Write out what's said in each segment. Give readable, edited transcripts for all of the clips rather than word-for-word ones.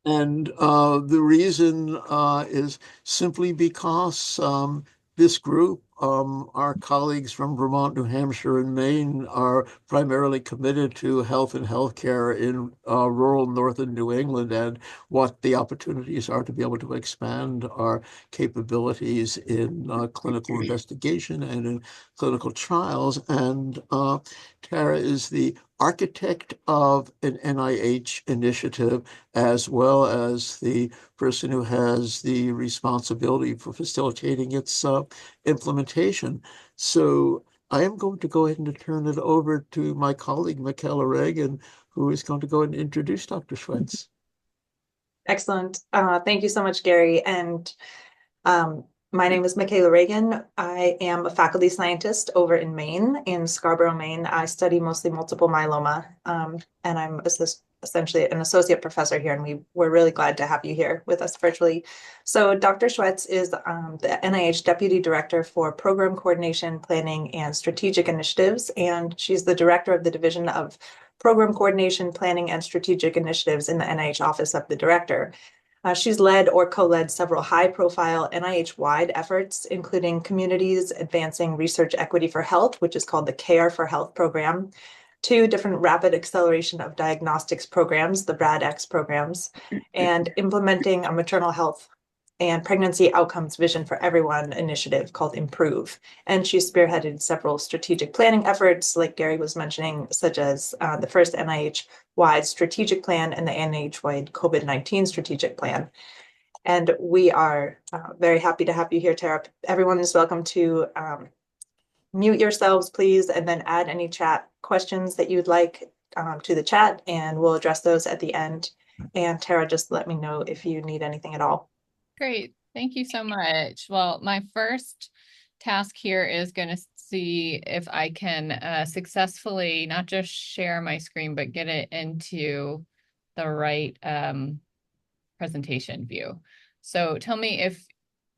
And the reason is simply because this group, our colleagues from Vermont, New Hampshire, and Maine, are primarily committed to health and healthcare in rural northern New England, and what the opportunities are to be able to expand our capabilities in clinical investigation and in clinical trials. And Tara is the architect of an NIH initiative, as well as the person who has the responsibility for facilitating its implementation. So I am going to go ahead and turn it over to my colleague, Michaela Reagan, who is going to go and introduce Dr. Schwetz. Excellent. Thank you so much, Gary. And my name is Michaela Reagan. I am a faculty scientist over in Maine, in Scarborough, Maine. I study mostly multiple myeloma, and I'm essentially an associate professor here, and we're really glad to have you here with us virtually. So Dr. Schwetz is the NIH Deputy Director for Program Coordination, Planning, and Strategic Initiatives, and she's the Director of the Division of Program Coordination, Planning, and Strategic Initiatives in the NIH Office of the Director. She's led or co-led several high-profile NIH-wide efforts, including Communities Advancing Research Equity for Health, which is called the CARE for Health program, 2 different Rapid Acceleration of Diagnostics programs, the RADx programs, and implementing a maternal health and pregnancy outcomes vision for everyone initiative called Improve. And she spearheaded several strategic planning efforts, like Gary was mentioning, such as the first NIH-wide strategic plan and the NIH-wide COVID-19 strategic plan. And we are very happy to have you here, Tara. Everyone is welcome to mute yourselves, please, and then add any chat questions that you'd like to the chat, and we'll address those at the end. And Tara, just let me know if you need anything at all. Great. Thank you so much. Well, my first task here is going to see if I can successfully not just share my screen, but get it into the right presentation view. So tell me if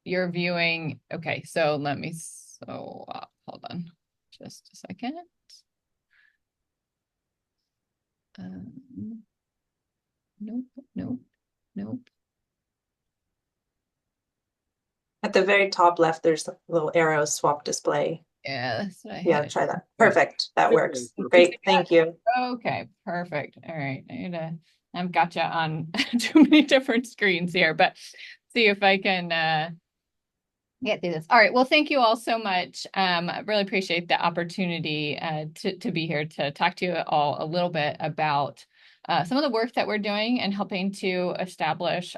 you're viewing. Okay, so let me, hold on just a second. Nope. At the very top left, there's a little arrow swap display. Yeah, that's what I Yeah, had. try that. Perfect. That works. Great. Thank you. Okay, perfect. All right. I've got you on too many different screens here, but see if I can get through this. All right. Well, thank you all so much. I really appreciate the opportunity to be here to talk to you all a little bit about some of the work that we're doing and helping to establish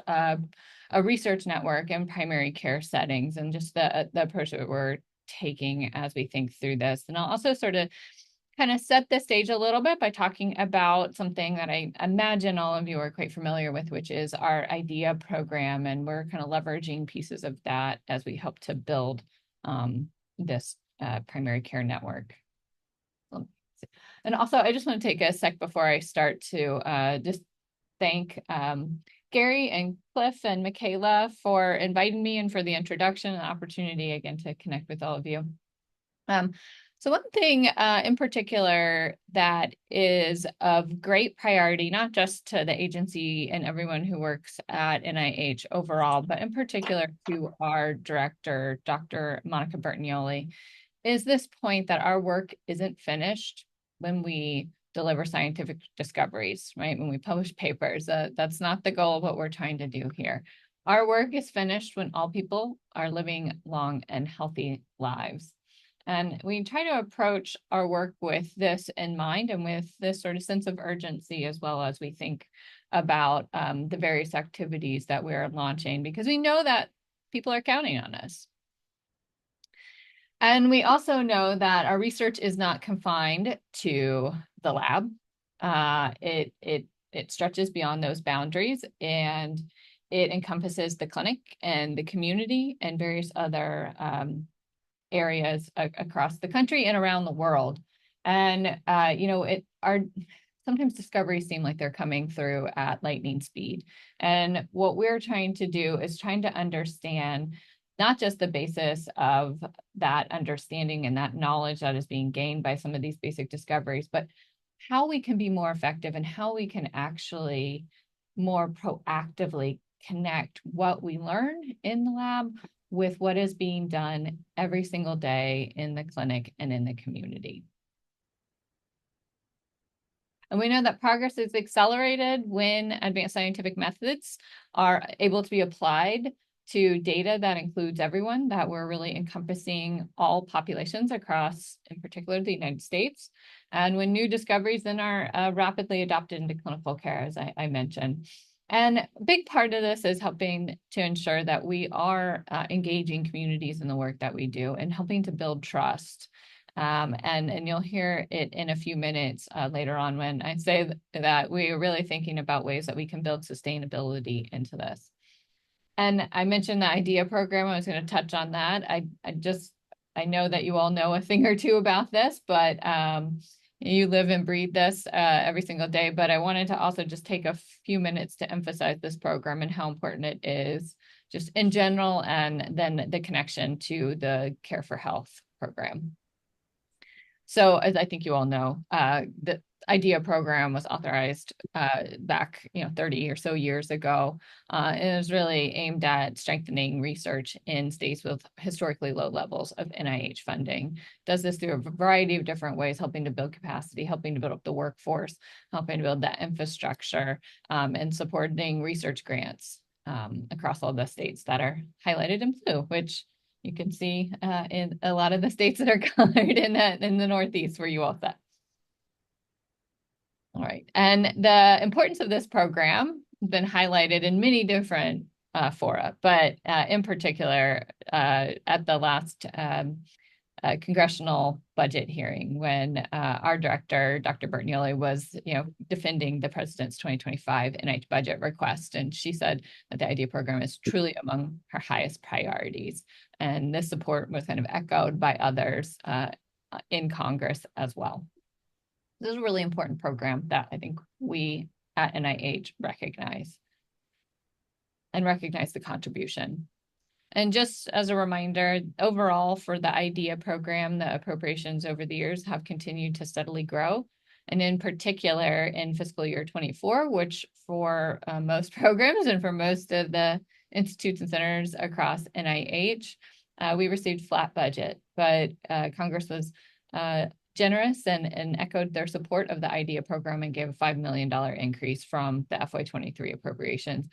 a research network in primary care settings, and just the approach that we're taking as we think through this. And I'll also sort of kind of set the stage a little bit by talking about something that I imagine all of you are quite familiar with, which is our IDEA program. And we're kind of leveraging pieces of that as we hope to build this primary care network. And also, I just want to take a sec before I start to just thank Gary and Cliff and Michaela for inviting me and for the introduction and opportunity again to connect with all of you. So one thing in particular that is of great priority, not just to the agency and everyone who works at NIH overall, but in particular to our director, Dr. Monica Bertagnoli, is this point that our work isn't finished when we deliver scientific discoveries, right? When we publish papers, that's not the goal of what we're trying to do here. Our work is finished when all people are living long and healthy lives. And we try to approach our work with this in mind and with this sort of sense of urgency, as well as we think about the various activities that we're launching, because we know that people are counting on us. And we also know that our research is not confined to the lab. It stretches beyond those boundaries, and it encompasses the clinic and the community and various other areas across the country and around the world. And sometimes discoveries seem like they're coming through at lightning speed. And what we're trying to do is trying to understand not just the basis of that understanding and that knowledge that is being gained by some of these basic discoveries, but how we can be more effective and how we can actually more proactively connect what we learn in the lab with what is being done every single day in the clinic and in the community. And we know that progress is accelerated when advanced scientific methods are able to be applied to data that includes everyone, that we're really encompassing all populations across, in particular, the United States. And when new discoveries then are rapidly adopted into clinical care, as I mentioned. And a big part of this is helping to ensure that we are engaging communities in the work that we do and helping to build trust. And you'll hear it in a few minutes later on when I say that we are really thinking about ways that we can build sustainability into this. And I mentioned the IDEA program. I was going to touch on that. I know that you all know a thing or two about this, but you live and breathe this every single day. But I wanted to also just take a few minutes to emphasize this program and how important it is just in general, and then the connection to the Care for Health program. So as I think you all know, the IDEA program was authorized back 30 or so years ago. And it was really aimed at strengthening research in states with historically low levels of NIH funding. Does this through a variety of different ways, helping to build capacity, helping to build up the workforce, helping to build that infrastructure, and supporting research grants across all the states that are highlighted in blue, which you can see in a lot of the states that are colored in the Northeast where you all sit. All right, and the importance of this program has been highlighted in many different fora, but in particular at the last congressional budget hearing when our director, Dr. Bertanioli, was defending the president's 2025 NIH budget request. And she said that the IDEA program is truly among her highest priorities. And this support was kind of echoed by others in Congress as well. This is a really important program that I think we at NIH recognize the contribution. And just as a reminder, overall for the IDEA program, the appropriations over the years have continued to steadily grow. And in particular, in fiscal year 24, which for most programs and for most of the institutes and centers across NIH, we received flat budget, but Congress was generous and echoed their support of the IDEA program and gave a $5 million increase from the FY23 appropriations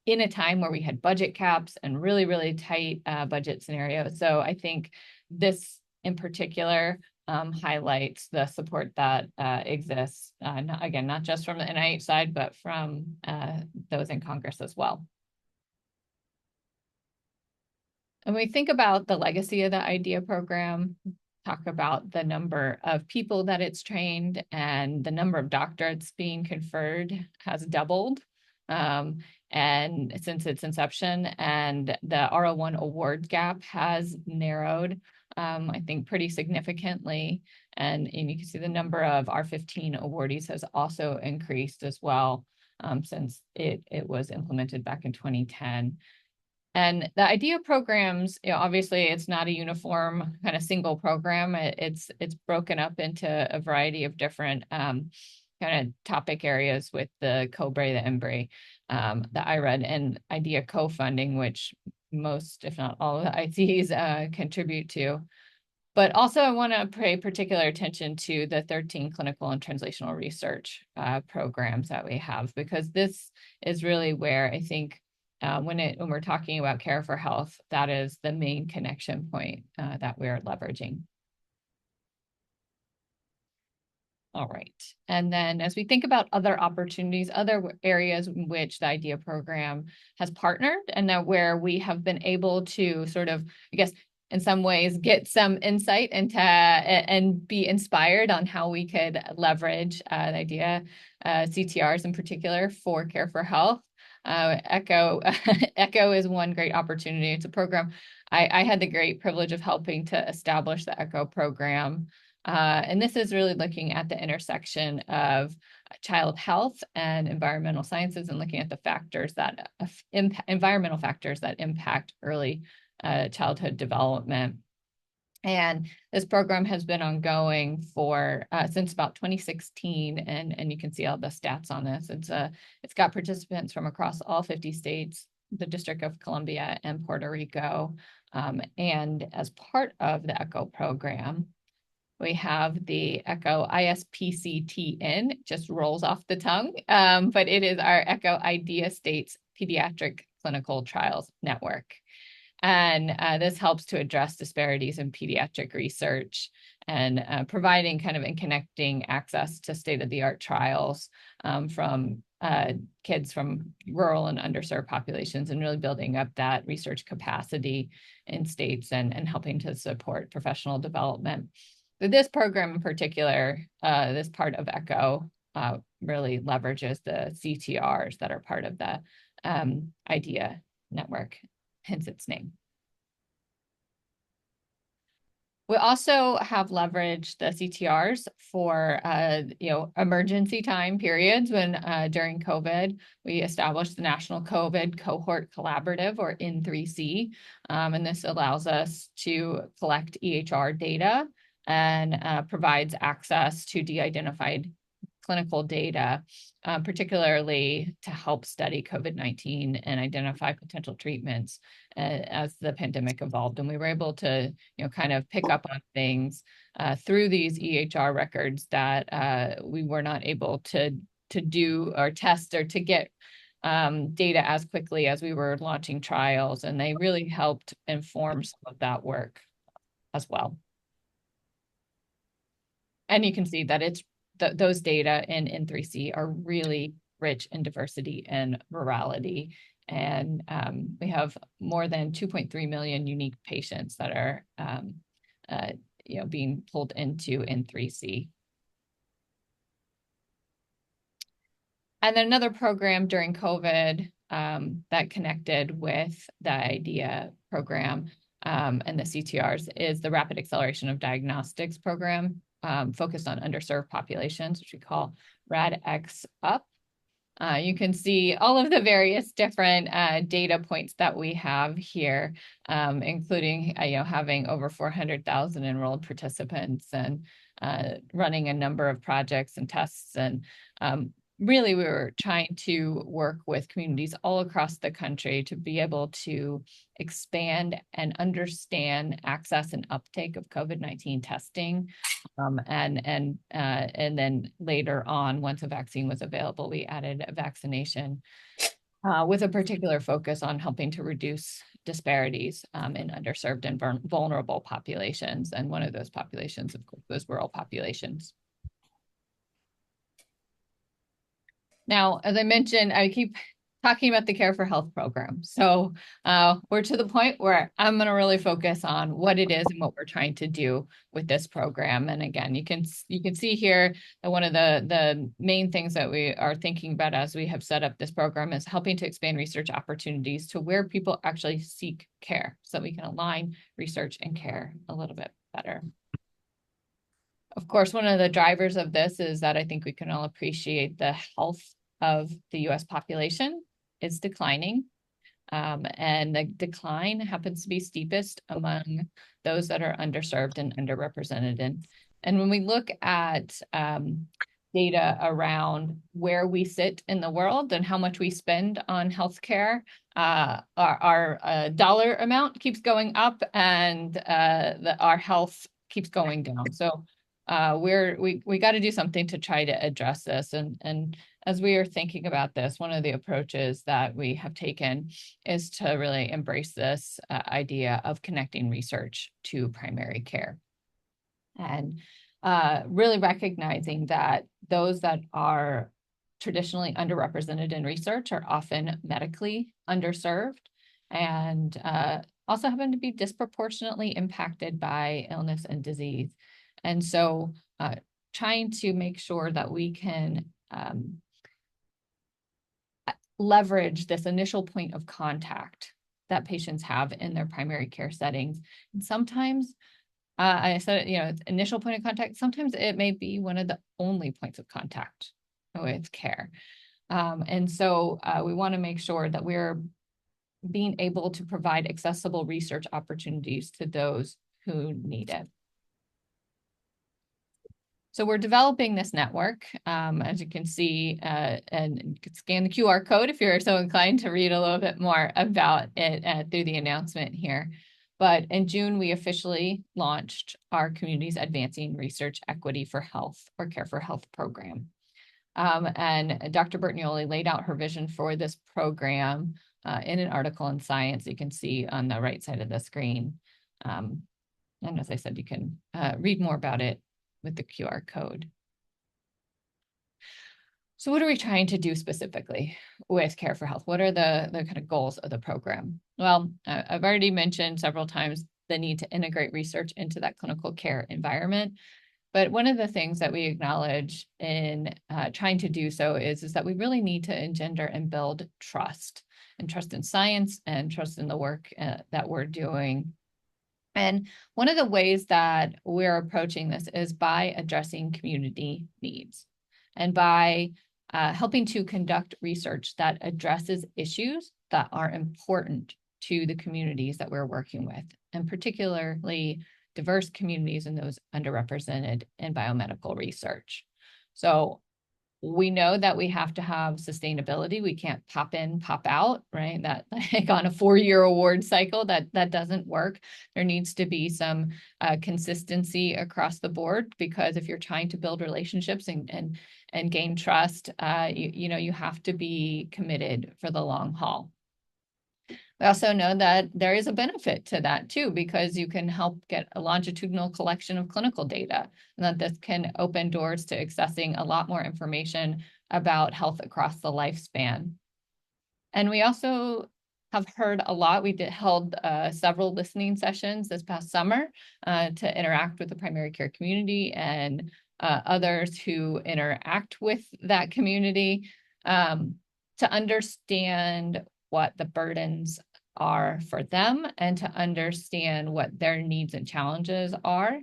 in a time where we had budget caps and really, really tight budget scenarios. So I think this in particular highlights the support that exists, not just from the NIH side, but from those in Congress as well. And when we think about the legacy of the IDEA program, talk about the number of people that it's trained and the number of doctorates being conferred has doubled. And since its inception, and the R01 award gap has narrowed, I think pretty significantly. And you can see the number of R15 awardees has also increased as well since it was implemented back in 2010. And the IDEA programs, obviously it's not a uniform kind of single program. It's broken up into a variety of different kind of topic areas with the COBRE, the EMBRE, the IRED, and IDEA co-funding, which most, if not all of the ICs contribute to. But also I want to pay particular attention to the 13 clinical and translational research programs that we have, because this is really where I think when we're talking about Care for Health, that is the main connection point that we're leveraging. All right. And then as we think about other opportunities, other areas in which the IDEA program has partnered and that where we have been able to sort of, I guess, in some ways, get some insight into and be inspired on how we could leverage the IDEA CTRs in particular for Care for Health. ECHO is one great opportunity. It's a program. I had the great privilege of helping to establish the ECHO program. And this is really looking at the intersection of child health and environmental sciences and looking at the factors that environmental factors that impact early childhood development. And this program has been ongoing for since about 2016, and you can see all the stats on this. It's got participants from across all 50 states, the District of Columbia, and Puerto Rico. And as part of the ECHO program, we have the ECHO ISPCTN, just rolls off the tongue, but it is our ECHO Idea States Pediatric Clinical Trials Network. And this helps to address disparities in pediatric research and providing kind of and connecting access to state-of-the-art trials from kids from rural and underserved populations, and really building up that research capacity in states and helping to support professional development. So this program in particular, this part of ECHO really leverages the CTRs that are part of the IDEA network, hence its name. We also have leveraged the CTRs for emergency time periods when during COVID, we established the National COVID Cohort Collaborative, or N3C, and this allows us to collect EHR data and provides access to de-identified clinical data, particularly to help study COVID-19 and identify potential treatments as the pandemic evolved. And we were able to, kind of pick up on things through these EHR records that we were not able to do or test or to get data as quickly as we were launching trials. And they really helped inform some of that work as well. And you can see that it's those data in N3C are really rich in diversity and virality. And we have more than 2.3 million unique patients that are being pulled into N3C. And then another program during COVID that connected with the IDEA program and the CTRs is the Rapid Acceleration of Diagnostics program, focused on underserved populations, which we call RADx Up. You can see all of the various different data points that we have here, including having over 400,000 enrolled participants and running a number of projects and tests. And really, we were trying to work with communities all across the country to be able to expand and understand access and uptake of COVID-19 testing. And then later on, once a vaccine was available, we added a vaccination with a particular focus on helping to reduce disparities in underserved and vulnerable populations. And one of those populations, of course, was rural populations. Now, as I mentioned, I keep talking about the Care for Health program. So we're to the point where I'm going to really focus on what it is and what we're trying to do with this program. And again, you can see here that one of the main things that we are thinking about as we have set up this program is helping to expand research opportunities to where people actually seek care, so that we can align research and care a little bit better. Of course, one of the drivers of this is that I think we can all appreciate the health of the U.S. population is declining, and the decline happens to be steepest among those that are underserved and underrepresented. And when we look at data around where we sit in the world and how much we spend on healthcare, our dollar amount keeps going up, and our health keeps going down. So we got to do something to try to address this. And as we are thinking about this, one of the approaches that we have taken is to really embrace this idea of connecting research to primary care, and really recognizing that those that are traditionally underrepresented in research are often medically underserved, and also happen to be disproportionately impacted by illness and disease. And so trying to make sure that we can leverage this initial point of contact that patients have in their primary care settings. And sometimes, I said, it's initial point of contact, sometimes it may be one of the only points of contact with care. And so we want to make sure that we're being able to provide accessible research opportunities to those who need it. So we're developing this network, as you can see, and you can scan the QR code if you're so inclined to read a little bit more about it through the announcement here. But in June, we officially launched our Communities Advancing Research Equity for Health or Care for Health program. And Dr. Bertagnolli laid out her vision for this program in an article in Science you can see on the right side of the screen. And as I said, you can read more about it with the QR code. So what are we trying to do specifically with Care for Health? What are the kind of goals of the program? Well, I've already mentioned several times the need to integrate research into that clinical care environment. But one of the things that we acknowledge in trying to do so is that we really need to engender and build trust in science and trust in the work that we're doing. And one of the ways that we're approaching this is by addressing community needs and by helping to conduct research that addresses issues that are important to the communities that we're working with, and particularly diverse communities and those underrepresented in biomedical research. So we know that we have to have sustainability. We can't pop in, pop out, right? That like on a 4-year award cycle, that doesn't work. There needs to be some consistency across the board, because if you're trying to build relationships and gain trust, you have to be committed for the long haul. We also know that there is a benefit to that too, because you can help get a longitudinal collection of clinical data, and that this can open doors to accessing a lot more information about health across the lifespan. And we also have heard a lot. We held several listening sessions this past summer to interact with the primary care community and others who interact with that community to understand what the burdens are for them and to understand what their needs and challenges are.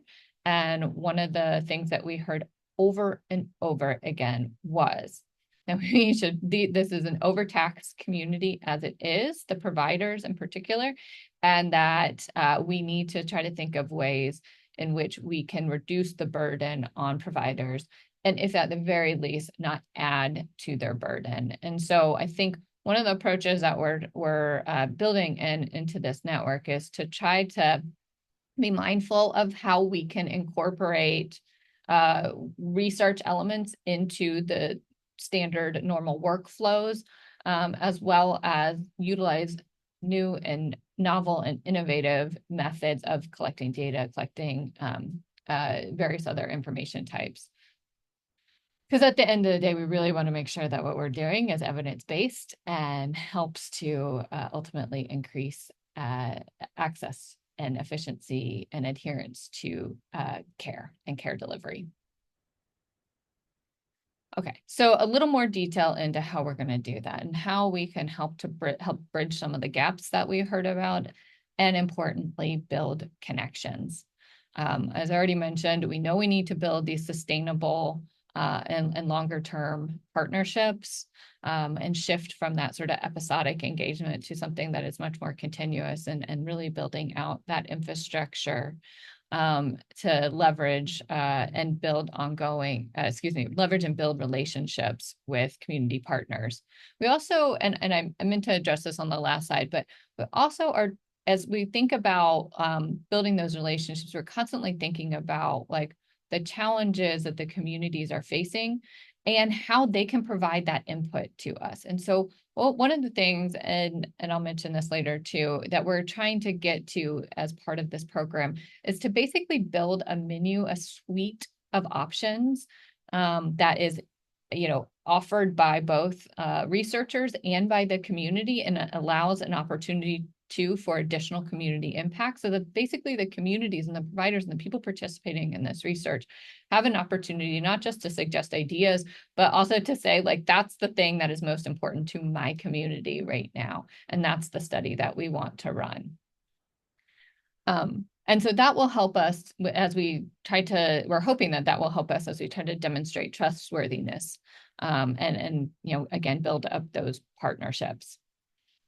And one of the things that we heard over and over again was that this is an overtaxed community as it is, the providers in particular, and that we need to try to think of ways in which we can reduce the burden on providers, and if at the very least, not add to their burden. And so I think one of the approaches that we're building into this network is to try to be mindful of how we can incorporate research elements into the standard normal workflows, as well as utilize new and novel and innovative methods of collecting data, collecting various other information types. Because at the end of the day, we really want to make sure that what we're doing is evidence-based and helps to ultimately increase access and efficiency and adherence to care and care delivery. Okay, so a little more detail into how we're going to do that and how we can help bridge some of the gaps that we heard about, and importantly, build connections. As I already mentioned, we know we need to build these sustainable and longer term partnerships and shift from that sort of episodic engagement to something that is much more continuous, and really building out that infrastructure to leverage and build leverage and build relationships with community partners. We also, and I meant to address this on the last slide, but also as we think about building those relationships, we're constantly thinking about like the challenges that the communities are facing and how they can provide that input to us. And so one of the things, and I'll mention this later too, that we're trying to get to as part of this program is to basically build a suite of options that is, offered by both researchers and by the community, and it allows an opportunity for additional community impact, so that basically the communities and the providers and the people participating in this research have an opportunity not just to suggest ideas, but also to say, like, that's the thing that is most important to my community right now, and that's the study that we want to run. And so that will help us as we're hoping that will help us as we try to demonstrate trustworthiness and again, build up those partnerships.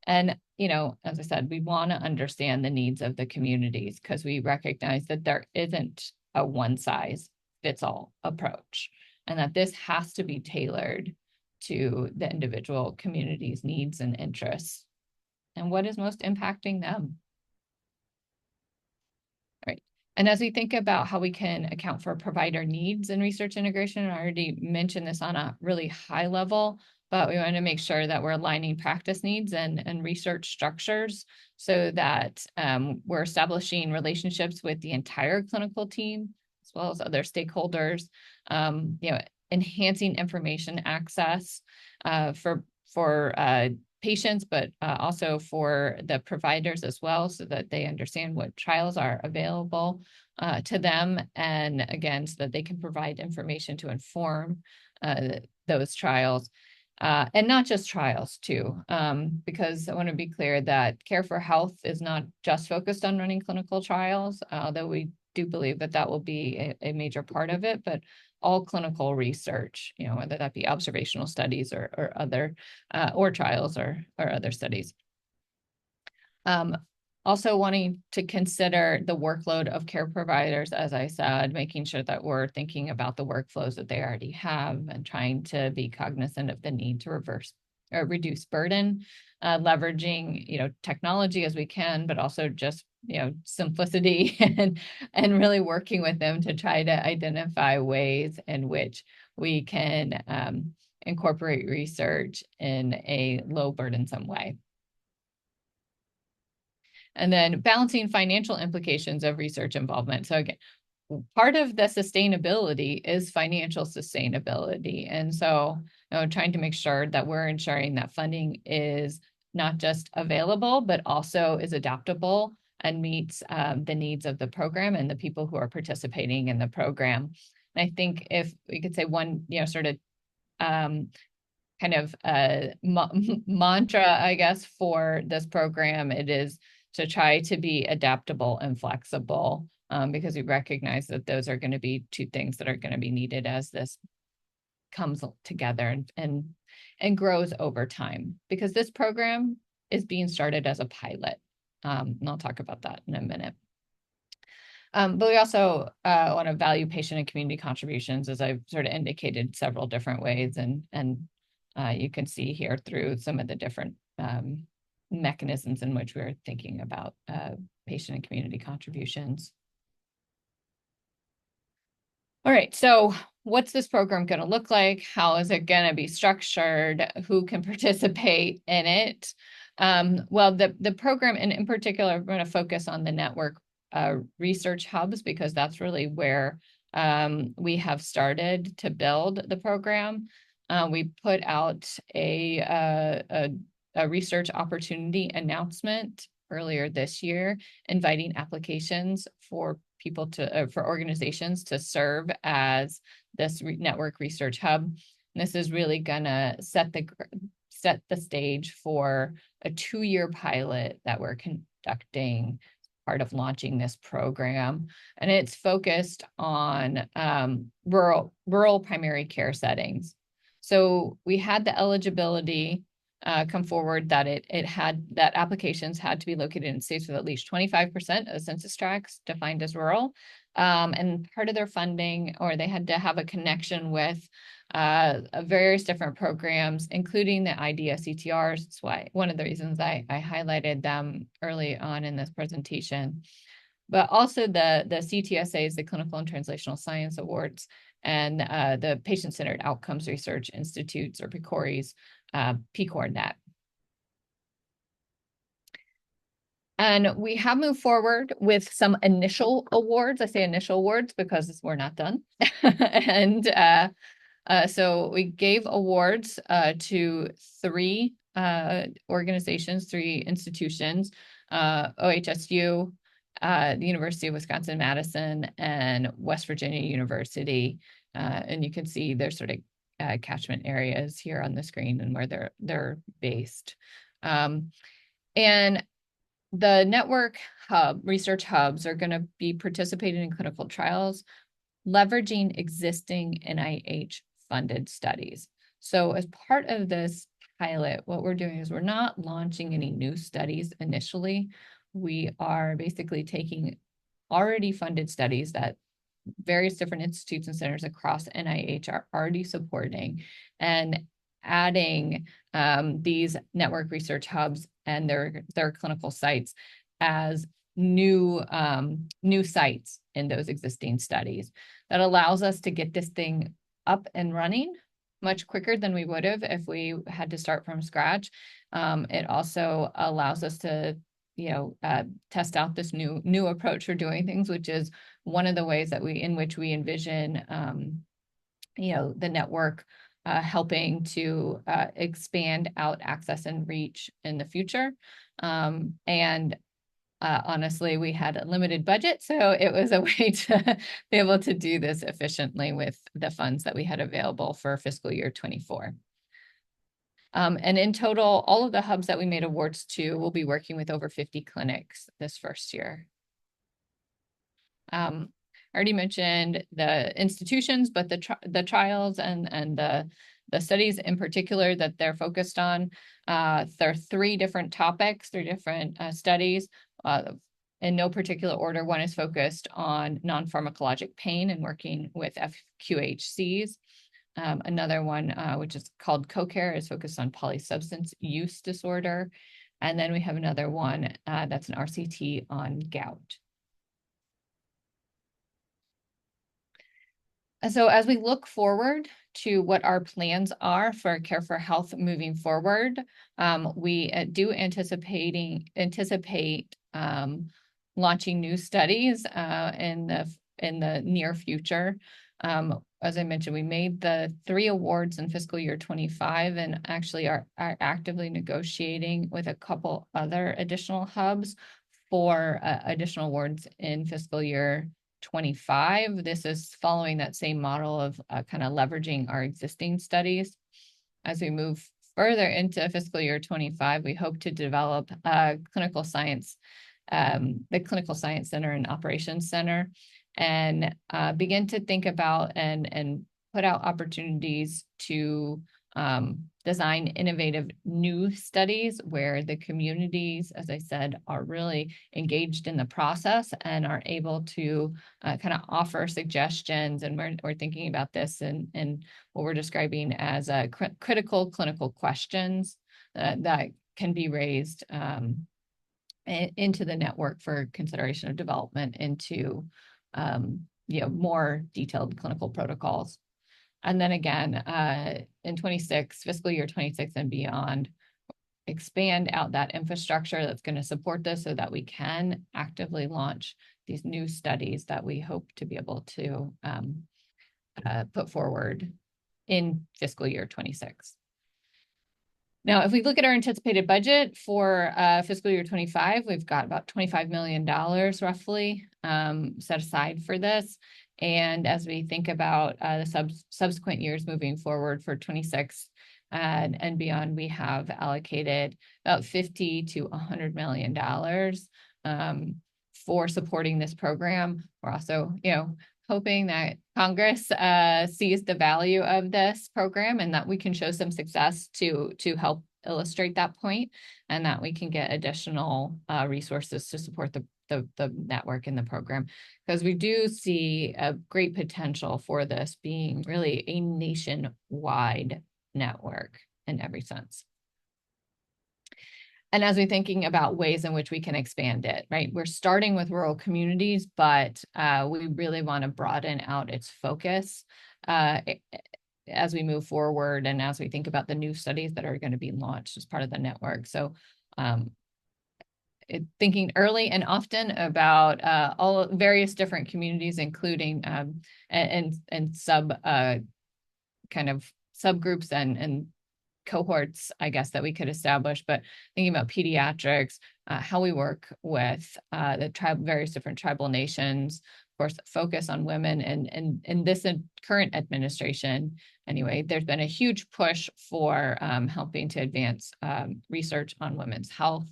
And, as I said, we want to understand the needs of the communities because we recognize that there isn't a one size fits all approach, and that this has to be tailored to the individual community's needs and interests and what is most impacting them. Right. And as we think about how we can account for provider needs in research integration, I already mentioned this on a really high level, but we want to make sure that we're aligning practice needs and research structures so that we're establishing relationships with the entire clinical team, as well as other stakeholders, enhancing information access for patients, but also for the providers as well, so that they understand what trials are available to them. And again, so that they can provide information to inform those trials. And not just trials too, because I want to be clear that Care for Health is not just focused on running clinical trials, although we do believe that that will be a major part of it, but all clinical research, whether that be observational studies or other, or trials or other studies. Also wanting to consider the workload of care providers, as I said, making sure that we're thinking about the workflows that they already have and trying to be cognizant of the need to reduce burden, leveraging, technology as we can, but also just, simplicity and really working with them to try to identify ways in which we can incorporate research in a low burdensome way. And then balancing financial implications of research involvement. So again, part of the sustainability is financial sustainability. And so trying to make sure that we're ensuring that funding is not just available, but also is adaptable and meets the needs of the program and the people who are participating in the program. And I think if we could say one, sort of kind of mantra, I guess, for this program, it is to try to be adaptable and flexible, because we recognize that those are going to be two things that are going to be needed as this comes together and grows over time, because this program is being started as a pilot. And I'll talk about that in a minute. But we also want to value patient and community contributions, as I've sort of indicated several different ways, and you can see here through some of the different mechanisms in which we're thinking about patient and community contributions. All right, so what's this program going to look like? How is it going to be structured? Who can participate in it? Well, the program, and in particular, we're going to focus on the network research hubs, because that's really where we have started to build the program. We put out a research opportunity announcement earlier this year, inviting applications for people for organizations to serve as this network research hub. And this is really gonna set the stage for a 2-year pilot that we're conducting, part of launching this program. And it's focused on rural primary care settings. So we had the eligibility come forward that that applications had to be located in states with at least 25% of census tracts defined as rural. And part of their funding, or they had to have a connection with various different programs, including the IDS-ETRs. That's why one of the reasons I highlighted them early on in this presentation. But also the CTSAs, the Clinical and Translational Science Awards, and the Patient-Centered Outcomes Research Institutes, or PCORIs, PCORnet. And we have moved forward with some initial awards. I say initial awards because we're not done. And so we gave awards to 3 organizations, 3 institutions, OHSU, the University of Wisconsin-Madison, and West Virginia University. And you can see their sort of catchment areas here on the screen and where they're based. And the network research hubs are going to be participating in clinical trials, leveraging existing NIH funded studies. So as part of this pilot, what we're doing is we're not launching any new studies initially. We are basically taking already funded studies that various different institutes and centers across NIH are already supporting, and adding these network research hubs and their clinical sites as new sites in those existing studies. That allows us to get this thing up and running much quicker than we would have if we had to start from scratch. It also allows us to test out this new approach for doing things, which is one of the ways that in which we envision the network helping to expand out access and reach in the future. Honestly, we had a limited budget, so it was a way to be able to do this efficiently with the funds that we had available for fiscal year 24. And in total, all of the hubs that we made awards to will be working with over 50 clinics this first year. I already mentioned the institutions, but the trials and the studies in particular that they're focused on. There are 3 different topics, 3 different studies. In no particular order. One is focused on non-pharmacologic pain and working with FQHCs. Another one, which is called co-care, is focused on polysubstance use disorder. And then we have another one that's an RCT on gout. So as we look forward to what our plans are for Care for Health moving forward, we do anticipate launching new studies in the near future. As I mentioned, we made the 3 awards in fiscal year 25 and actually are actively negotiating with a couple other additional hubs for additional awards in fiscal year 25. This is following that same model of kind of leveraging our existing studies. As we move further into fiscal year 25, we hope to develop clinical science, the Clinical Science Center and Operations Center, and begin to think about and put out opportunities to design innovative new studies where the communities, as I said, are really engaged in the process and are able to kind of offer suggestions. And we're thinking about this in what we're describing as critical clinical questions that can be raised into the network for consideration of development into more detailed clinical protocols. And then again, in fiscal year 26 and beyond, expand out that infrastructure that's going to support this so that we can actively launch these new studies that we hope to be able to put forward in fiscal year 26. Now, if we look at our anticipated budget for fiscal year 25, we've got about $25 million roughly set aside for this. And as we think about the subsequent years moving forward for 26 and beyond, we have allocated about $50 to $100 million for supporting this program. We're also, hoping that Congress sees the value of this program and that we can show some success to help illustrate that point, and that we can get additional resources to support the network and the program, because we do see a great potential for this being really a nationwide network in every sense. And as we're thinking about ways in which we can expand it, right? We're starting with rural communities, but we really want to broaden out its focus as we move forward and as we think about the new studies that are going to be launched as part of the network. So thinking early and often about all various different communities, including and kind of subgroups and cohorts, I guess, that we could establish, but thinking about pediatrics, how we work with the various different tribal nations, of course, focus on women, and in this current administration, anyway, there's been a huge push for helping to advance research on women's health.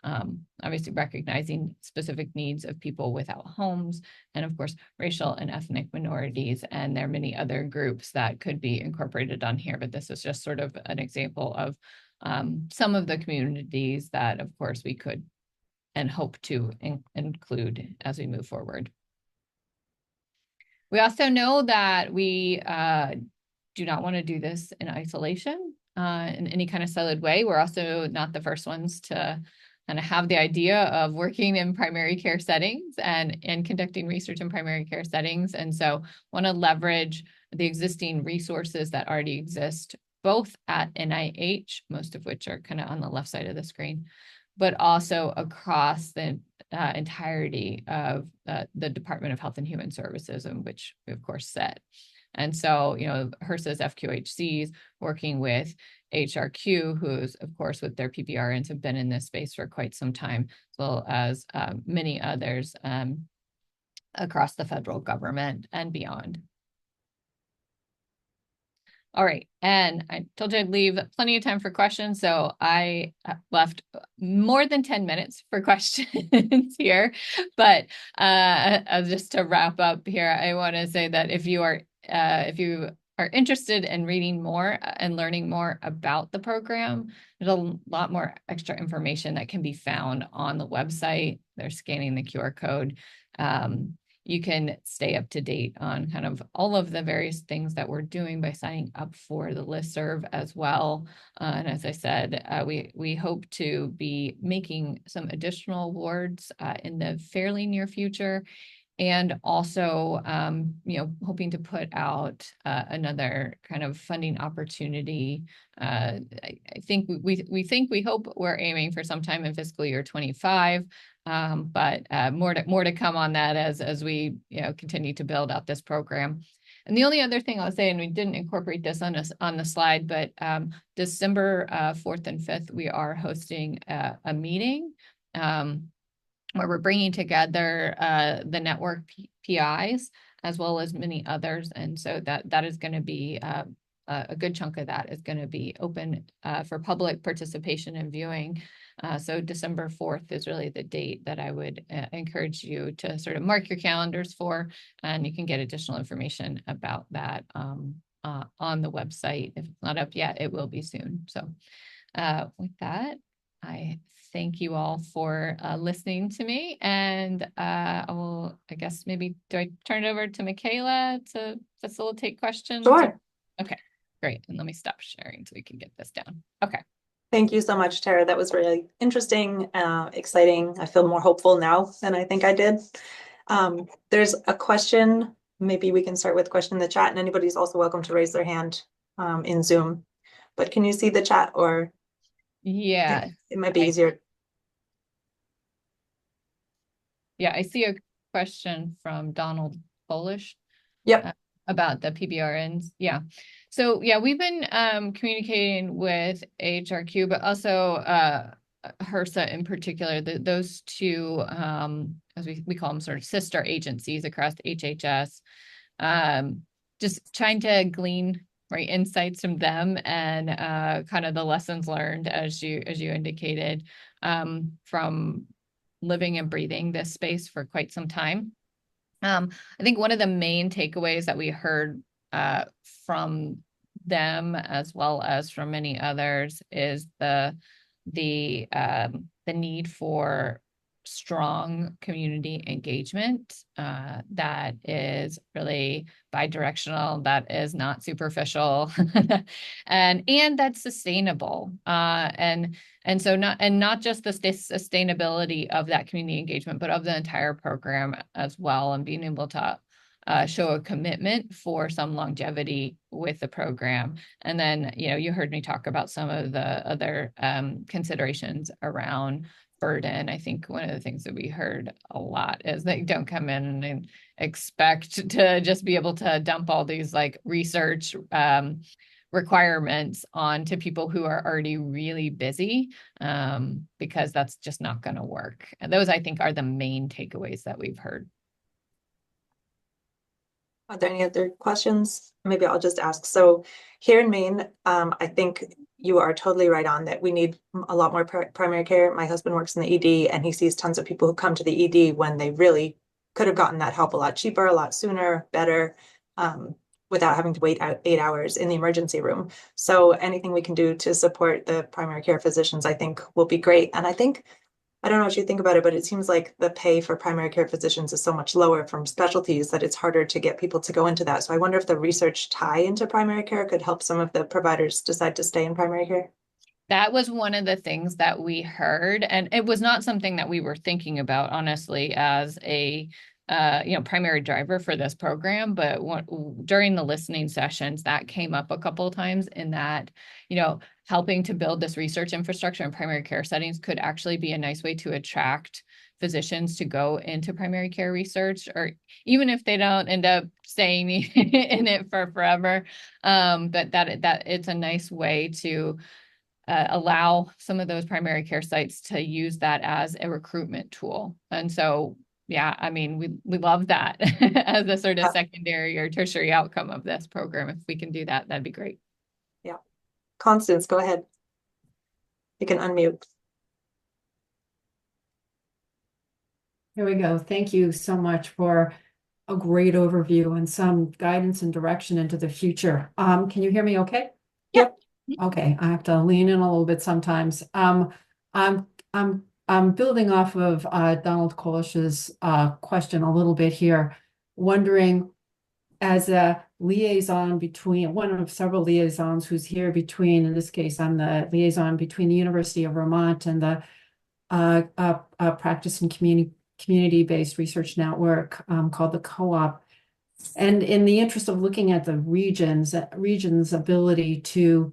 obviously recognizing specific needs of people without homes, and of course, racial and ethnic minorities. And there are many other groups that could be incorporated on here, but this is just sort of an example of some of the communities that, of course, we could and hope to include as we move forward. We also know that we do not want to do this in isolation in any kind of solid way. We're also not the first ones to kind of have the idea of working in primary care settings and conducting research in primary care settings. And so want to leverage the existing resources that already exist, both at NIH, most of which are kind of on the left side of the screen, but also across the entirety of the Department of Health and Human Services, in which we, of course, sit. And so, you know, HRSA's FQHCs working with HRQ, who's, of course, with their PBRNs have been in this space for quite some time, as well as many others across the federal government and beyond. All right, and I told you I'd leave plenty of time for questions, so I left more than 10 minutes for questions here. But just to wrap up here, I want to say that if you are interested in reading more and learning more about the program, there's a lot more extra information that can be found on the website. They're scanning the QR code. You can stay up to date on kind of all of the various things that we're doing by signing up for the listserv as well. And as I said, we hope to be making some additional awards in the fairly near future. And also, you know, hoping to put out another kind of funding opportunity. I think we hope we're aiming for sometime in fiscal year 25. But more to come on that as we, you know, continue to build out this program. And the only other thing I'll say, and we didn't incorporate this on the slide, but December 4th and 5th, we are hosting a meeting where we're bringing together the network PIs as well as many others. And so that is going to be a good chunk of that is going to be open for public participation and viewing. So December 4th is really the date that I would encourage you to sort of mark your calendars for, and you can get additional information about that on the website. If it's not up yet, it will be soon. So with that, I thank you all for listening to me, and I guess maybe, do I turn it over to Michaela to facilitate questions? Sure. Okay, great. And let me stop sharing so we can get this down. Okay. Thank you so much, Tara. That was really interesting, exciting. I feel more hopeful now than I think I did. There's a question. Maybe we can start with a question in the chat, and anybody's also welcome to raise their hand in Zoom. But can you see the chat, or? Yeah. It might be easier. Yeah, I see a question from Donald Polish. Yep. About the PBRNs. Yeah. So yeah, we've been communicating with HRQ, but also HRSA in particular, those two, as we call them, sort of sister agencies across HHS, just trying to glean insights from them and kind of the lessons learned, as you indicated, from living and breathing this space for quite some time. I think one of the main takeaways that we heard from them, as well as from many others, is the need for strong community engagement that is really bi-directional, that is not superficial, and that's sustainable. And so not just the sustainability of that community engagement, but of the entire program as well, and being able to show a commitment for some longevity with the program. And then, you know, you heard me talk about some of the other considerations around burden. I think one of the things that we heard a lot is they don't come in and expect to just be able to dump all these like research requirements onto people who are already really busy, because that's just not going to work. And those, I think, are the main takeaways that we've heard. Are there any other questions? Maybe I'll just ask. So here in Maine, I think you are totally right on that we need a lot more primary care. My husband works in the ED, and he sees tons of people who come to the ED when they really could have gotten that help a lot cheaper, a lot sooner, better, without having to wait 8 hours in the emergency room. So anything we can do to support the primary care physicians, I think will be great. And I think, I don't know what you think about it, but it seems like the pay for primary care physicians is so much lower from specialties that it's harder to get people to go into that. So I wonder if the research tie into primary care could help some of the providers decide to stay in primary care. That was one of the things that we heard, and it was not something that we were thinking about, honestly, as a primary driver for this program. But during the listening sessions, that came up a couple of times, in that, helping to build this research infrastructure in primary care settings could actually be a nice way to attract physicians to go into primary care research, or even if they don't end up staying in it for forever. But that it's a nice way to allow some of those primary care sites to use that as a recruitment tool. And so, yeah, I mean, we love that as a sort of secondary or tertiary outcome of this program. If we can do that, that'd be great. Yeah. Constance, go ahead. You can unmute. Here we go. Thank you so much for a great overview and some guidance and direction into the future. Can you hear me okay? Yep. Okay, I have to lean in a little bit sometimes. I'm building off of Donald Kolish's question a little bit here, wondering, as a liaison between, one of several liaisons who's here between, in this case, I'm the liaison between the University of Vermont and the Practice and Community-Based Research Network called the Co-op. And in the interest of looking at the region's ability to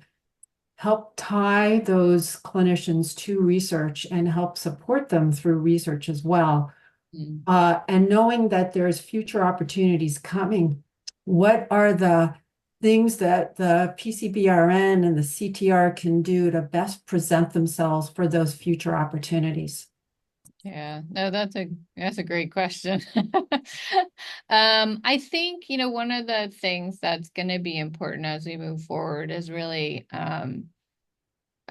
help tie those clinicians to research and help support them through research as well. And knowing that there's future opportunities coming, what are the things that the PCBRN and the CTR can do to best present themselves for those future opportunities? Yeah, no, that's a great question. I think, one of the things that's going to be important as we move forward is really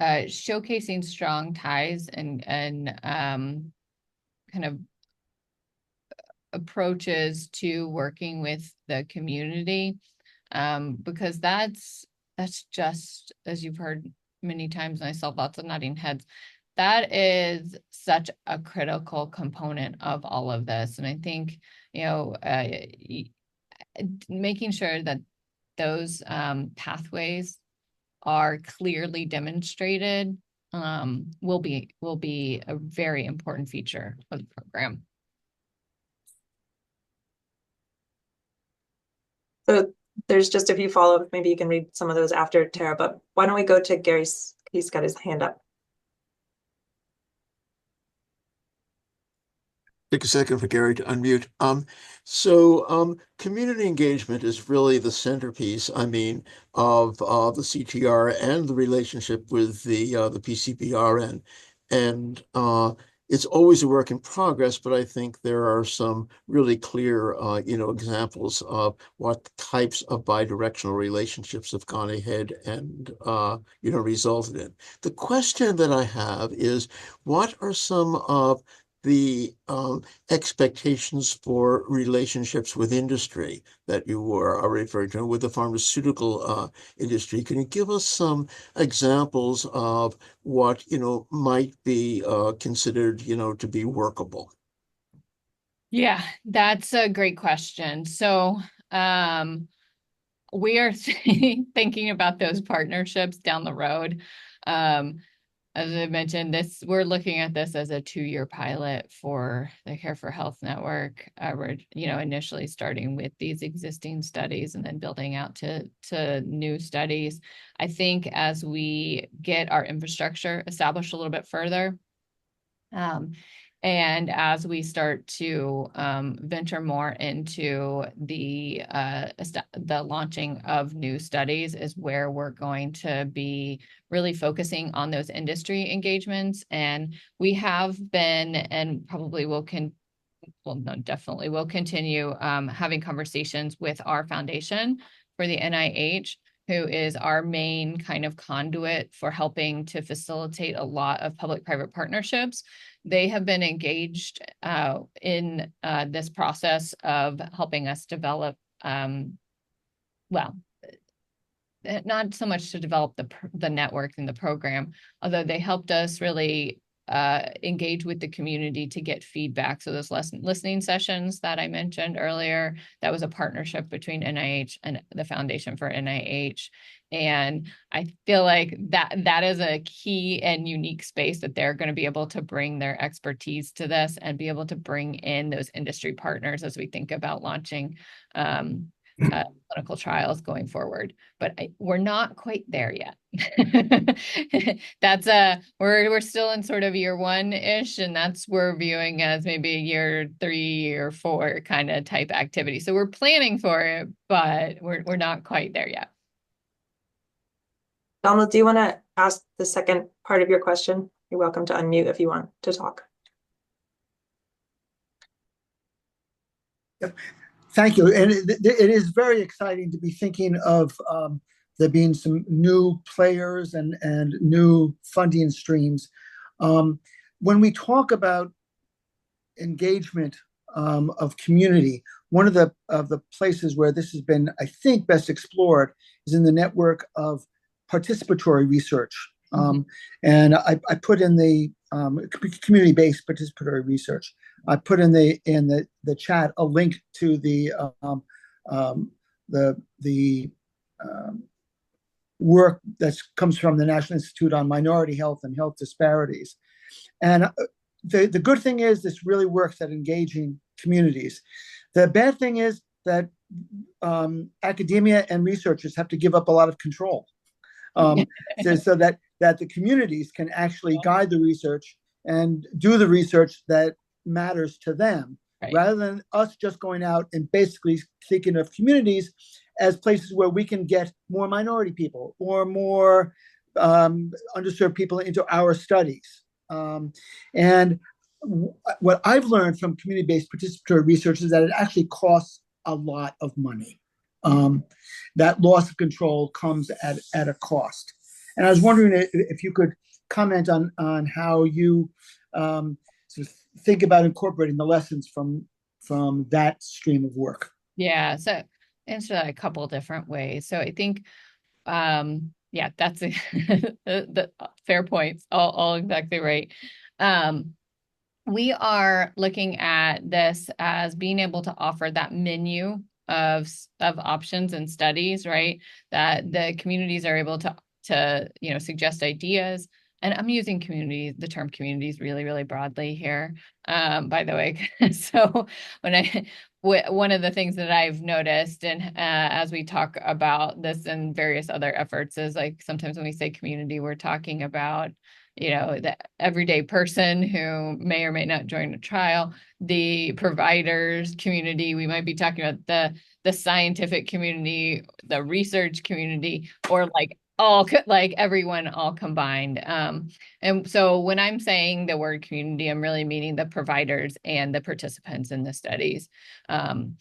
showcasing strong ties and kind of approaches to working with the community, because that's just, as you've heard many times, and I saw lots of nodding heads, that is such a critical component of all of this. And I think, making sure that those pathways are clearly demonstrated will be a very important feature of the program. So there's just a few follow-up. Maybe you can read some of those after, Tara, but why don't we go to Gary's? He's got his hand up. Take a second for Gary to unmute. So community engagement is really the centerpiece, of the CTR and the relationship with the PCBRN. And it's always a work in progress, but I think there are some really clear, examples of what types of bidirectional relationships have gone ahead and, resulted in. The question that I have is, what are some of the expectations for relationships with industry that you were referring to, with the pharmaceutical industry? Can you give us some examples of what, might be considered, to be workable? Yeah, that's a great question. So we are thinking about those partnerships down the road. As I mentioned, we're looking at this as a 2-year pilot for the Care for Health Network. We're, initially starting with these existing studies and then building out to new studies. I think as we get our infrastructure established a little bit further, and as we start to venture more into the launching of new studies, is where we're going to be really focusing on those industry engagements. And we have been, and probably definitely will continue having conversations with our foundation for the NIH who is our main kind of conduit for helping to facilitate a lot of public-private partnerships. They have been engaged in this process of helping us develop, well, not so much to develop the network and the program, although they helped us really engage with the community to get feedback. So those listening sessions that I mentioned earlier, that was a partnership between NIH and the Foundation for NIH. And I feel like that is a key and unique space that they're going to be able to bring their expertise to this and be able to bring in those industry partners as we think about launching clinical trials going forward. But we're not quite there yet. That's we're still in sort of year 1-ish, and that's we're viewing as maybe a year 3 or 4 kind of type activity. So we're planning for it, but we're not quite there yet. Donald, do you want to ask the second part of your question? You're welcome to unmute if you want to talk. Yep. Thank you. And it is very exciting to be thinking of there being some new players and new funding streams. When we talk about engagement of community, one of the places where this has been, I think, best explored is in the network of participatory research. And I put in the community-based participatory research. I put in the chat a link to the work that comes from the National Institute on Minority Health and Health Disparities. And the good thing is this really works at engaging communities. The bad thing is that academia and researchers have to give up a lot of control. So that the communities can actually guide the research and do the research that matters to them, right, rather than us just going out and basically thinking of communities as places where we can get more minority people or more underserved people into our studies. And what I've learned from community-based participatory research is that it actually costs a lot of money. That loss of control comes at a cost. And I was wondering if you could comment on how you sort of think about incorporating the lessons from that stream of work. Yeah, so answer that a couple different ways. So I think, yeah, that's the fair points, all exactly right. We are looking at this as being able to offer that menu of options and studies, right? That the communities are able to suggest ideas. And I'm using the term communities really, really broadly here, by the way. So one of the things that I've noticed, and as we talk about this and various other efforts, is like sometimes when we say community, we're talking about the everyday person who may or may not join a trial, the providers community, we might be talking about the scientific community, the research community, or like everyone all combined. And so when I'm saying the word community, I'm really meaning the providers and the participants in the studies. And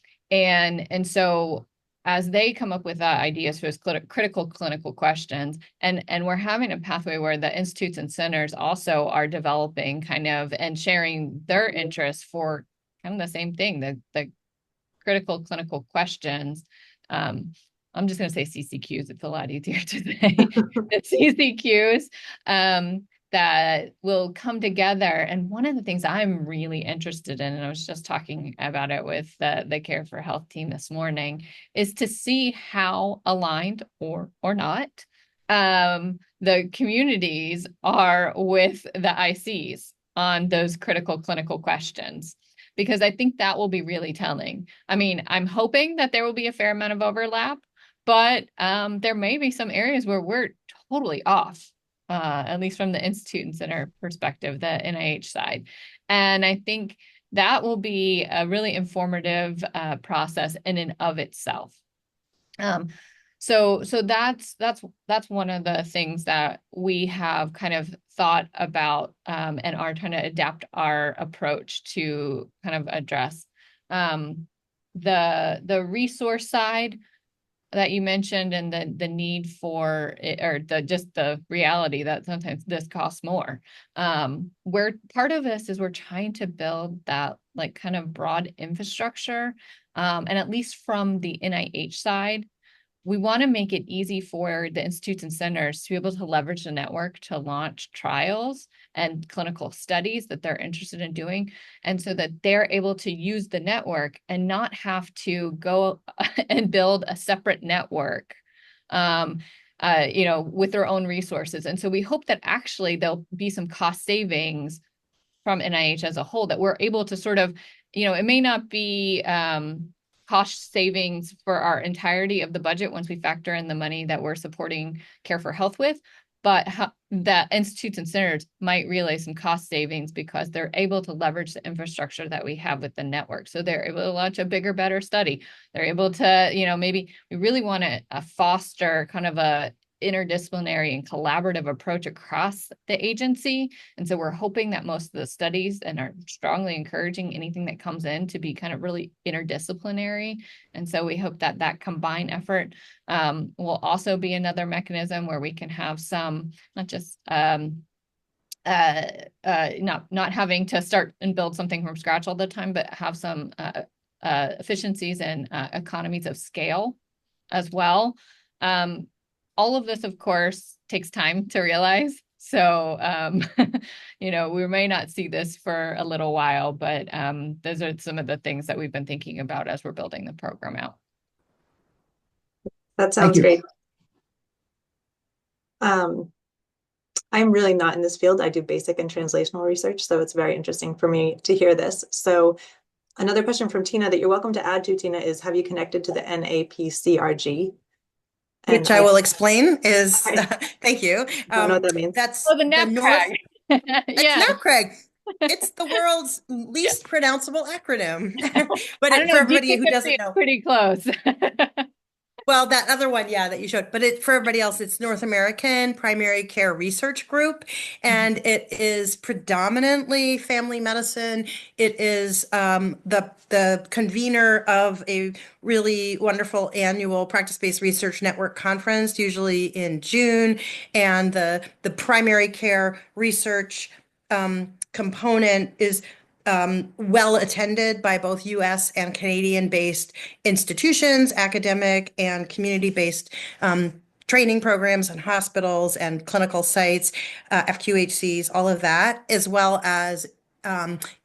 so as they come up with ideas for those critical clinical questions, and we're having a pathway where the institutes and centers also are developing kind of and sharing their interests for kind of the same thing, the critical clinical questions. I'm just going to say CCQs. It's a lot easier to say. The CCQs that will come together. And one of the things I'm really interested in, and I was just talking about it with the Care for Health team this morning, is to see how aligned or not the communities are with the ICs on those critical clinical questions. Because I think that will be really telling. I mean, I'm hoping that there will be a fair amount of overlap, but there may be some areas where we're totally off, at least from the institute and center perspective, the NIH side. And I think that will be a really informative process in and of itself. So that's one of the things that we have kind of thought about and are trying to adapt our approach to kind of address. The resource side, that you mentioned and the need for it, or just the reality that sometimes this costs more. Where part of this is we're trying to build that like kind of broad infrastructure. And at least from the NIH side, we want to make it easy for the institutes and centers to be able to leverage the network to launch trials and clinical studies that they're interested in doing. And so that they're able to use the network and not have to go and build a separate network, with their own resources. And so we hope that actually there'll be some cost savings from NIH as a whole, that we're able to sort of, it may not be cost savings for our entirety of the budget once we factor in the money that we're supporting Care for Health with, but that institutes and centers might realize some cost savings because they're able to leverage the infrastructure that we have with the network. So they're able to launch a bigger, better study. They're able to, maybe we really want to foster kind of a interdisciplinary and collaborative approach across the agency. And so we're hoping that most of the studies, and are strongly encouraging anything that comes in to be kind of really interdisciplinary. And so we hope that that combined effort will also be another mechanism where we can have some, not just not having to start and build something from scratch all the time, but have some efficiencies and economies of scale as well. All of this, of course, takes time to realize. So, we may not see this for a little while, but those are some of the things that we've been thinking about as we're building the program out. That sounds great. I'm really not in this field. I do basic and translational research, so it's very interesting for me to hear this. So another question from Tina that you're welcome to add to, Tina, is have you connected to the NAPCRG? Which I will explain is, Okay. Thank you. I don't know what that means. That's the NAPCRG. It's NAPCRG. It's the world's least pronounceable acronym. But I don't know, for everybody who doesn't know, pretty close. well, that other one, yeah, that you showed. But for everybody else, it's North American Primary Care Research Group, and it is predominantly family medicine. It is the convener of a really wonderful annual practice-based research network conference, usually in June, and the primary care research component is well attended by both US and Canadian-based institutions, academic and community-based training programs and hospitals and clinical sites, FQHCs, all of that, as well as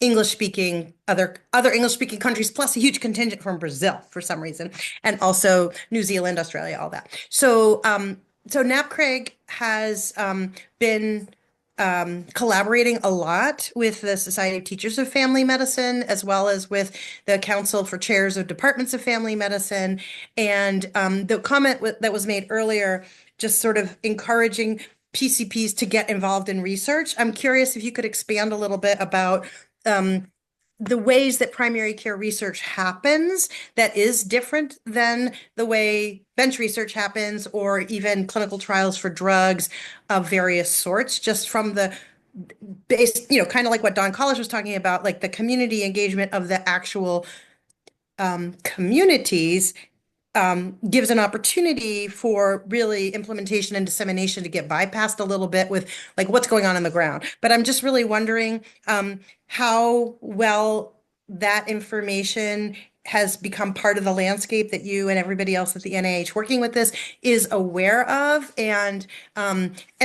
English-speaking, other English-speaking countries, plus a huge contingent from Brazil for some reason, and also New Zealand, Australia, all that. So, so NAPCRG has been collaborating a lot with the Society of Teachers of Family Medicine, as well as with the Council for Chairs of Departments of Family Medicine. And the comment that was made earlier, just sort of encouraging PCPs to get involved in research. I'm curious if you could expand a little bit about the ways that primary care research happens that is different than the way bench research happens, or even clinical trials for drugs of various sorts, just from the base, kind of like what Don College was talking about, like the community engagement of the actual communities gives an opportunity for really implementation and dissemination to get bypassed a little bit with like what's going on the ground. But I'm just really wondering how well that information has become part of the landscape that you and everybody else at the NIH working with this is aware of, and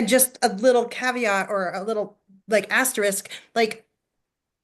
just a little caveat or a little like asterisk, like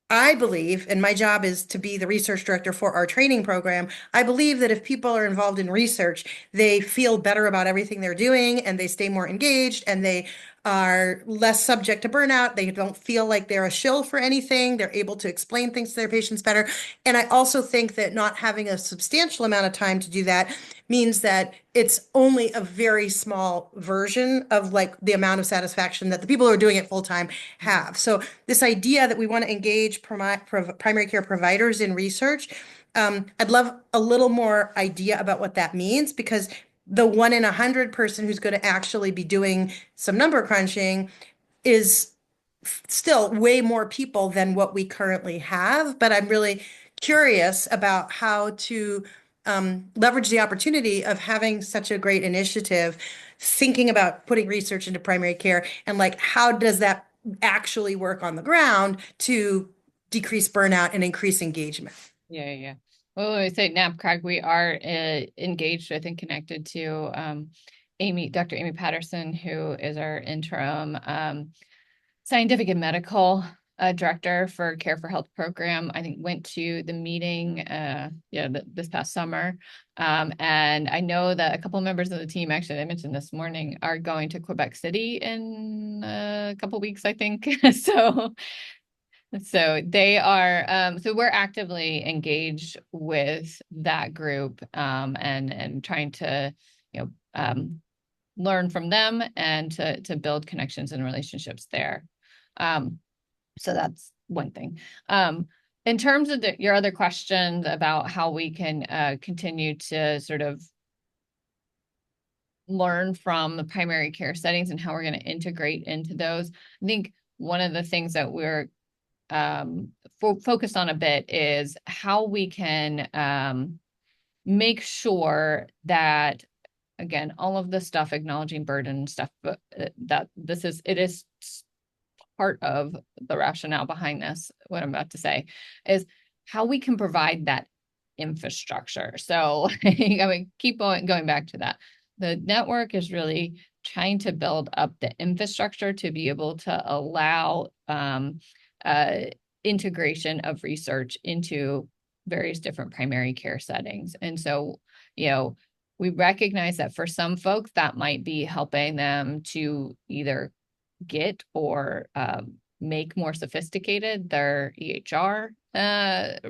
I believe, and my job is to be the research director for our training program, I believe that if people are involved in research, they feel better about everything they're doing, and they stay more engaged, and they are less subject to burnout. They don't feel like they're a shill for anything. They're able to explain things to their patients better. And I also think that not having a substantial amount of time to do that means that it's only a very small version of like the amount of satisfaction that the people who are doing it full time have. So this idea that we want to engage primary care providers in research, I'd love a little more idea about what that means, because the 1 in 100 person who's going to actually be doing some number crunching is still way more people than what we currently have. But I'm really curious about how to leverage the opportunity of having such a great initiative, thinking about putting research into primary care and like, how does that actually work on the ground to decrease burnout and increase engagement? Yeah, yeah. Well, when we say NAPCRAG, we are engaged with and connected to Dr. Amy Patterson, who is our interim scientific and medical director for Care for Health program. I think went to the meeting this past summer. And I know that a couple of members of the team, actually, I mentioned this morning, are going to Quebec City in a couple of weeks, I think. So they are, so we're actively engaged with that group and trying to, learn from them and to build connections and relationships there. So that's one thing. In terms of your other questions about how we can continue to sort of learn from the primary care settings and how we're going to integrate into those, I think one of the things that we're focused on a bit is how we can make sure that, again, all of the stuff, acknowledging burden stuff, but that it is part of the rationale behind this, what I'm about to say, is how we can provide that infrastructure. So I mean, keep going back to that. The network is really trying to build up the infrastructure to be able to allow integration of research into various different primary care settings. And so, we recognize that for some folks, that might be helping them to either get or make more sophisticated their EHR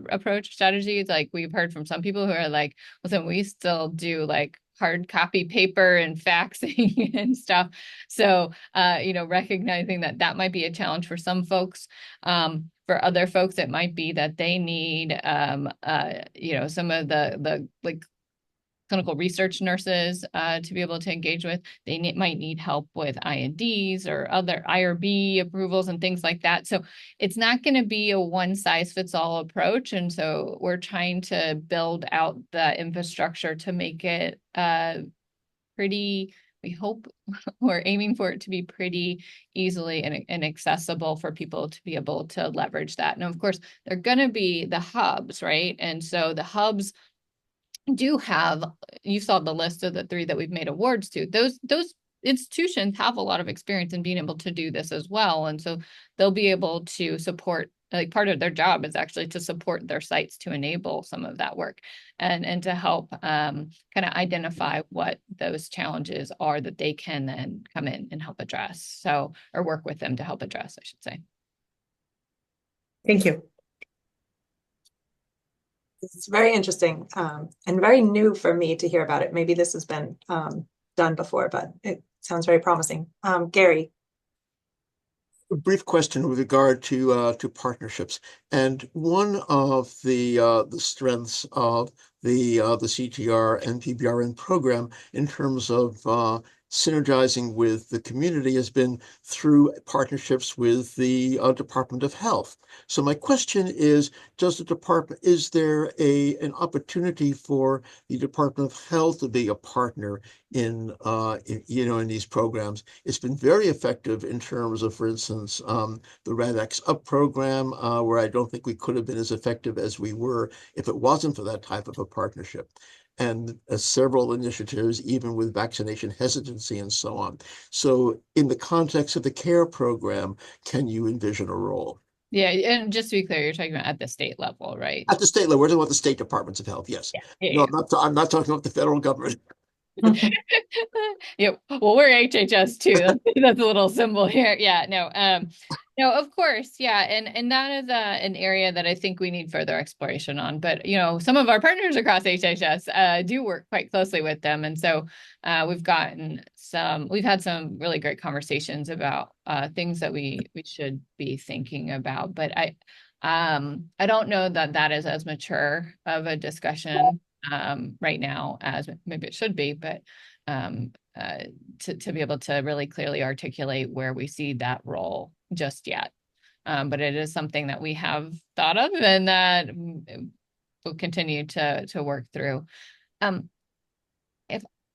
approach strategies. Like we've heard from some people who are like, listen, we still do like hard copy paper and faxing and stuff. So, recognizing that might be a challenge for some folks. For other folks, it might be that they need, some of the like clinical research nurses to be able to engage with. They might need help with INDs or other IRB approvals and things like that. So it's not going to be a one-size-fits-all approach. And so we're trying to build out the infrastructure to make it we hope we're aiming for it to be pretty easily and accessible for people to be able to leverage that. And of course, they're going to be the hubs, right? And so the hubs do have, you saw the list of the 3 that we've made awards to. Those institutions have a lot of experience in being able to do this as well. And so they'll be able to support, like part of their job is actually to support their sites to enable some of that work and to help kind of identify what those challenges are that they can then come in and help address. So, or work with them to help address, I should say. Thank you. It's very interesting and very new for me to hear about it. Maybe this has been done before, but it sounds very promising. Gary. A brief question with regard to partnerships, and one of the strengths of the CTR and PBRN program in terms of synergizing with the community has been through partnerships with the Department of Health. So my question is, is there an opportunity for the Department of Health to be a partner in these programs? It's been very effective in terms of, for instance, the RADx Up program, where I don't think we could have been as effective as we were if it wasn't for that type of a partnership. And several initiatives, even with vaccination hesitancy and so on. So in the context of the CARE program, can you envision a role? Yeah, and just to be clear, you're talking about at the state level, right? At the state level, we're talking about the state departments of health, yes. Yeah. No, I'm not talking about the federal government. Yeah, well, we're HHS too. That's a little symbol here. Yeah, no, of course, yeah, and that is an area that I think we need further exploration on. But some of our partners across HHS do work quite closely with them, and so we've had some really great conversations about things that we should be thinking about. But I don't know that is as mature of a discussion right now as maybe it should be, but to be able to really clearly articulate where we see that role just yet. But it is something that we have thought of and that we'll continue to work through.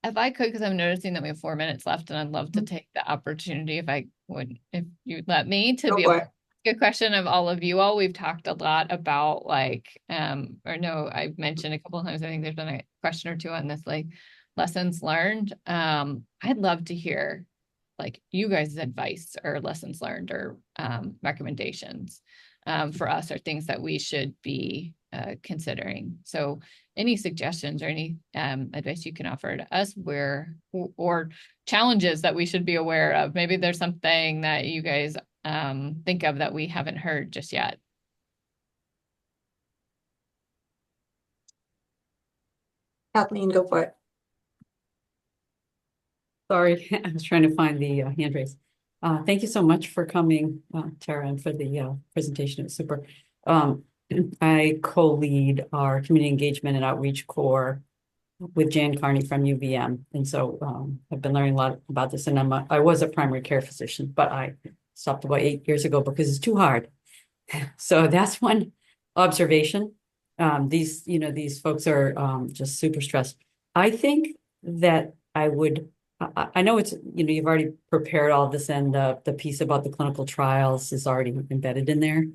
If I could, because I'm noticing that we have 4 minutes left, and I'd love to take the opportunity, if you'd let me, to Go be for able it. to ask a question of all of you all. We've talked a lot about I've mentioned a couple of times, I think there's been a question or two on this, like lessons learned. I'd love to hear like you guys' advice or lessons learned or recommendations for us, or things that we should be considering. So any suggestions or any advice you can offer to us or challenges that we should be aware of. Maybe there's something that you guys think of that we haven't heard just yet. Kathleen, go for it. Sorry, I was trying to find the hand raise. Thank you so much for coming, Tara, and for the presentation. It was super. I co-lead our community engagement and outreach core with Jan Carney from UVM. And so I've been learning a lot about this. And I was a primary care physician, but I stopped about 8 years ago because it's too hard. So that's one observation. These folks are just super stressed. I think that I know it's, you've already prepared all this, and the piece about the clinical trials is already embedded in there.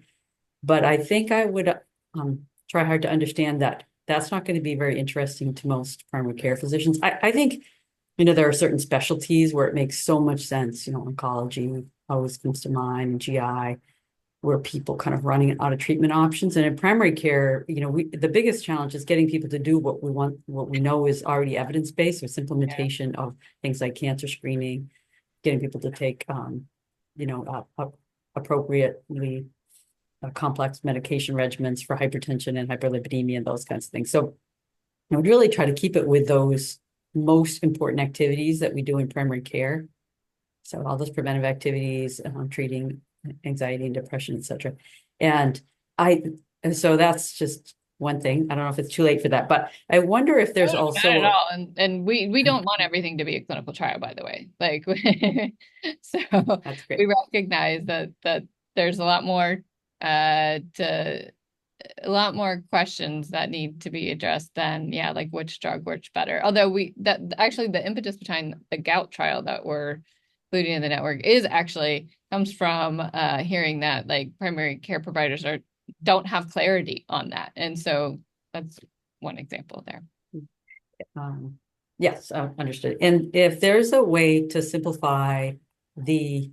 But I think I would try hard to understand that that's not going to be very interesting to most primary care physicians. I think, there are certain specialties where it makes so much sense, oncology always comes to mind, and GI, where people kind of running out of treatment options. And in primary care, the biggest challenge is getting people to do what we want, what we know is already evidence-based, with implementation of things like cancer screening, getting people to take, appropriately complex medication regimens for hypertension and hyperlipidemia and those kinds of things. So I would really try to keep it with those most important activities that we do in primary care. So all those preventive activities, treating anxiety and depression, et cetera. And so that's just one thing. I don't know if it's too late for that, but I wonder if there's also not at all. And we don't want everything to be a clinical trial, by the way. Like, so that's great. we recognize that there's a lot more questions that need to be addressed than, like which drug works better. Although actually the impetus behind the gout trial that we're including in the network comes from hearing that like primary care providers don't have clarity on that. And so that's one example there. Yes, understood. And if there's a way to simplify the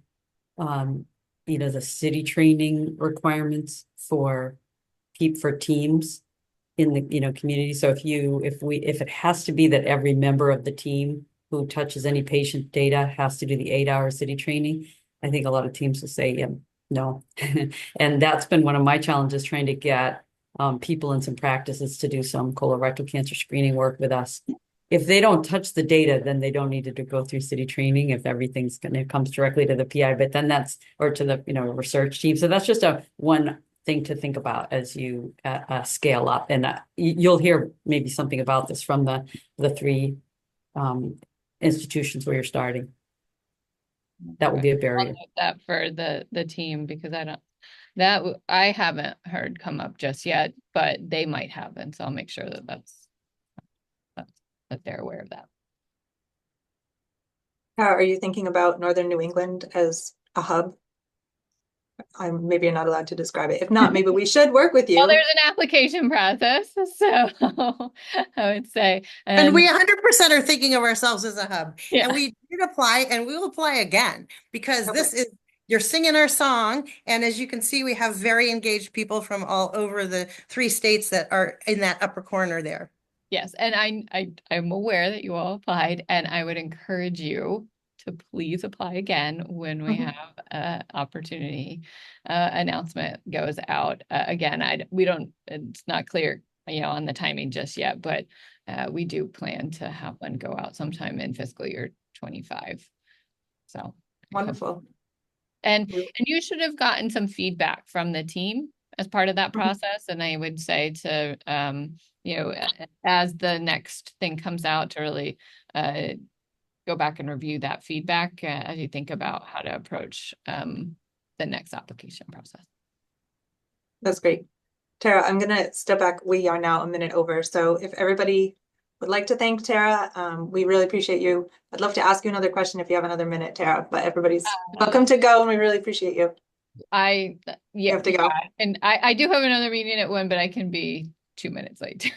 the city training requirements for teams in the community. So if it has to be that every member of the team who touches any patient data has to do the 8-hour city training, I think a lot of teams will say no. And that's been one of my challenges, trying to get people in some practices to do some colorectal cancer screening work with us. If they don't touch the data, then they don't need to go through city training if everything's comes directly to the PI, but then or to the research team. So that's just one thing to think about as you scale up. And you'll hear maybe something about this from the 3 institutions where you're starting. That would be a barrier. I'll note that for the team, because I haven't heard come up just yet, but they might have, and so I'll make sure that they're aware of that. How are you thinking about Northern New England as a hub? Maybe you're not allowed to describe it. If not, maybe we should work with you. Well, there's an application process, so I would say. And we 100% are thinking of ourselves as a hub. Yeah. And we did apply, and we will apply again, because you're singing our song. And as you can see, we have very engaged people from all over the 3 states that are in that upper corner there. Yes, and I'm aware that you all applied, and I would encourage you to please apply again when we have an opportunity announcement goes out. Again, it's not clear, on the timing just yet, but we do plan to have one go out sometime in fiscal year 25. So wonderful. And you should have gotten some feedback from the team as part of that process. And I would say to, as the next thing comes out, to really go back and review that feedback as you think about how to approach the next application process. That's great. Tara, I'm gonna step back. We are now a minute over. So if everybody would like to thank Tara, we really appreciate you. I'd love to ask you another question if you have another minute, Tara, but everybody's welcome to go and we really appreciate you. You You have to go. and I do have another meeting at 1, but I can be 2 minutes late.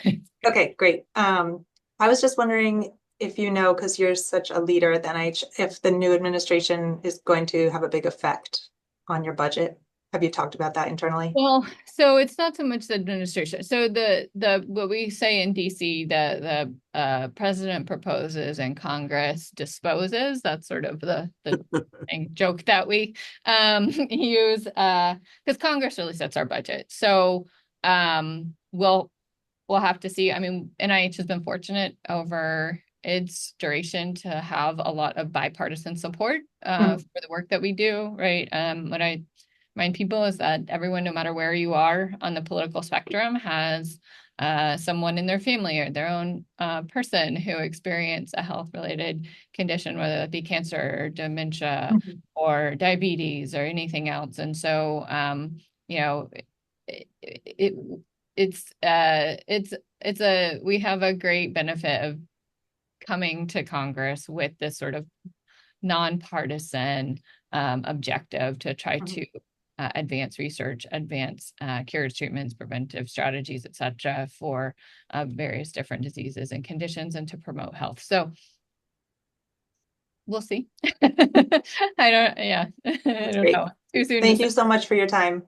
Okay, great. I was just wondering if you know, because you're such a leader at the NIH, if the new administration is going to have a big effect on your budget. Have you talked about that internally? Well, so it's not so much the administration. So the what we say in DC, the president proposes and Congress disposes. That's sort of the joke that we use because Congress really sets our budget. So we'll have to see. I mean, NIH has been fortunate over its duration to have a lot of bipartisan support for the work that we do, right? What I remind people is that everyone, no matter where you are on the political spectrum, has someone in their family or their own person who experience a health-related condition, whether that be cancer or dementia or diabetes or anything else. And so, you know, we have a great benefit of coming to Congress with this sort of nonpartisan objective to try to advance research, advance cures, treatments, preventive strategies, et cetera, for various different diseases and conditions, and to promote health. So we'll see. I don't know. Too soon to Thank say. you so much for your time.